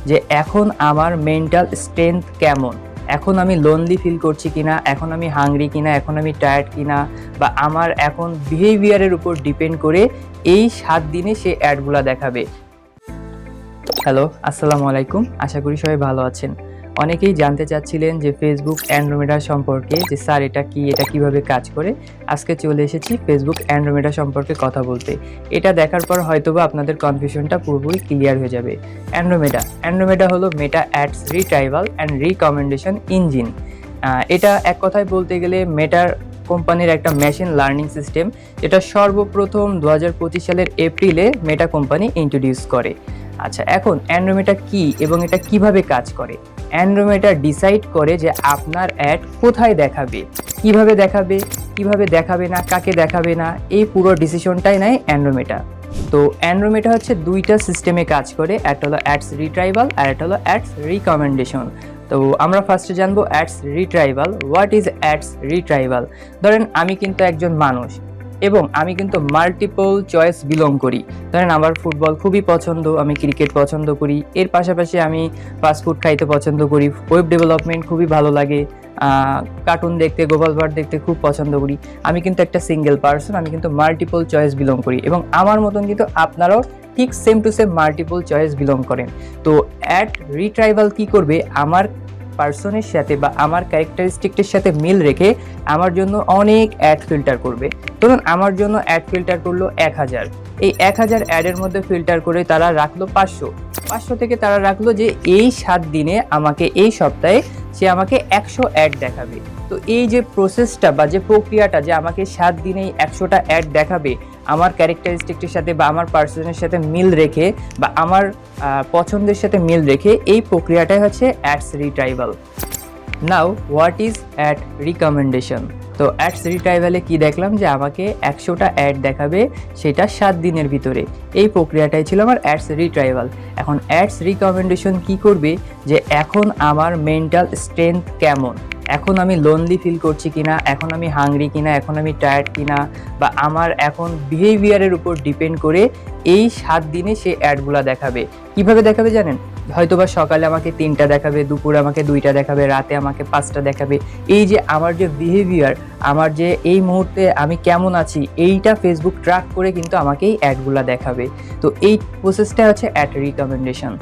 যে এখন আমার মেন্টাল স্ট্রেংথ কেমন, এখন আমি লোনলি ফিল করছি কিনা, এখন আমি হাংরি কিনা, এখন আমি টায়ার্ড কিনা, বা আমার এখন বিহেভিয়ারের উপর ডিপেন্ড করে এই 7 দিনে সে অ্যাডগুলা দেখাবে। হ্যালো, আসসালামু আলাইকুম। আশা করি সবাই ভালো আছেন। অনেকেই জানতে চাচ্ছিলেন যে ফেসবুক অ্যান্ড্রোমেডা সম্পর্কে, যে স্যার এটা কি, এটা কিভাবে কাজ করে। আজকে চলে এসেছি ফেসবুক অ্যান্ড্রোমেডা সম্পর্কে কথা বলতে। এটা দেখার পর হয়তোবা আপনাদের কনফিউশনটা পুরোপুরি ক্লিয়ার হয়ে যাবে। অ্যান্ড্রোমেডা হলো মেটা ads retrieval and recommendation engine. এটা এক কথায় বলতে গেলে মেটার কোম্পানির একটা মেশিন লার্নিং সিস্টেম, যেটা সর্বপ্রথম 2025 সালের এপ্রিলে মেটা কোম্পানি ইন্ট্রোডিউস করে। আচ্ছা, এখন অ্যান্ড্রোমেডা কি এবং এটা কিভাবে কাজ করে। অ্যান্ড্রোমেডা ডিসাইড করে যে আপনার অ্যাড কোথায় দেখাবে, কিভাবে দেখাবে, কিভাবে দেখাবে না, কাকে দেখাবে না, এই পুরো ডিসিশনটাই নেয় অ্যান্ড্রোমেডা। তো অ্যান্ড্রোমেডা হচ্ছে দুইটা সিস্টেমে কাজ করে, একটা হলো অ্যাডস রিট্রাইভাল আর একটা হলো অ্যাডস রিকমেন্ডেশন। তো আমরা ফার্স্টে জানবো ads retrieval. What is ads retrieval? ধরেন আমি কিন্তু একজন মানুষ এবং আমি কিন্তু মাল্টিপল চয়েস বিলং করি। ধরেন আমার ফুটবল খুবই পছন্দ, আমি ক্রিকেট পছন্দ করি, এর পাশাপাশি আমি ফাস্টফুড খাইতে পছন্দ করি, ওয়েব ডেভেলপমেন্ট খুবই ভালো লাগে, কার্টুন দেখতে, গোপাল ভাঁড় দেখতে খুব পছন্দ করি। আমি কিন্তু একটা সিঙ্গেল পার্সন, আমি কিন্তু মাল্টিপল চয়েস বিলং করি, এবং আমার মতন কিন্তু আপনারাও ঠিক same to same multiple choice belong করেন। তো অ্যাড রিট্রাইভাল কি করবে, আমার পার্সনের সাথে বা আমার ক্যারেক্টারিস্টিকের সাথে মিল রেখে আমার জন্য অনেক অ্যাড ফিল্টার করবে। ধরুন আমার জন্য অ্যাড ফিল্টার করলো 1000, এই 1000 অ্যাডের মধ্যে ফিল্টার করে তারা রাখলো 500 থেকে তারা রাখলো যে এই 7 দিনে আমাকে, এই সপ্তাহে সে আমাকে 100 অ্যাড দেখাবে। তো এই যে প্রসেসটা বা যে প্রক্রিয়াটা, যে আমাকে 7 দিনেই 100টা অ্যাড দেখাবে আমার ক্যারেক্টারিস্টিকটির সাথে বা আমার পার্সনের সাথে মিল রেখে বা আমার পছন্দের সাথে মিল রেখে, এই প্রক্রিয়াটাই হচ্ছে ads retrieval. Now what is ad recommendation? তো অ্যাডস রিট্রাইভালে কি দেখলাম, যে আমাকে 100টা অ্যাড দেখাবে, সেটা 7 দিনের ভিতরে। এই প্রক্রিয়াটাই ছিল আমার অ্যাডস রিট্রাইভাল। এখন অ্যাডস রিকমেন্ডেশন কি করবে, যে এখন আমার মেন্টাল স্ট্রেংথ কেমন, এখন আমি লোনলি ফিল করছি কিনা, এখন আমি হাংরি কিনা, এখন আমি টায়ার্ড কিনা, বা আমার এখন বিহেভিয়ারের উপর ডিপেন্ড করে এই 7 দিনে সে অ্যাডগুলা দেখাবে। কিভাবে দেখাবে জানেন? হয়তোবা সকালে আমাকে 3টা দেখাবে, দুপুরে আমাকে 2টা দেখাবে, রাতে আমাকে 5টা দেখাবে। এই যে আমার যে বিহেভিয়ার, আমার যে এই মুহূর্তে আমি কেমন আছি, এইটা ফেসবুক ট্র্যাক করে কিন্তু আমাকে এই অ্যাডগুলা দেখাবে। তো এই প্রসেসটা হচ্ছে অ্যাড রিকমেন্ডেশন।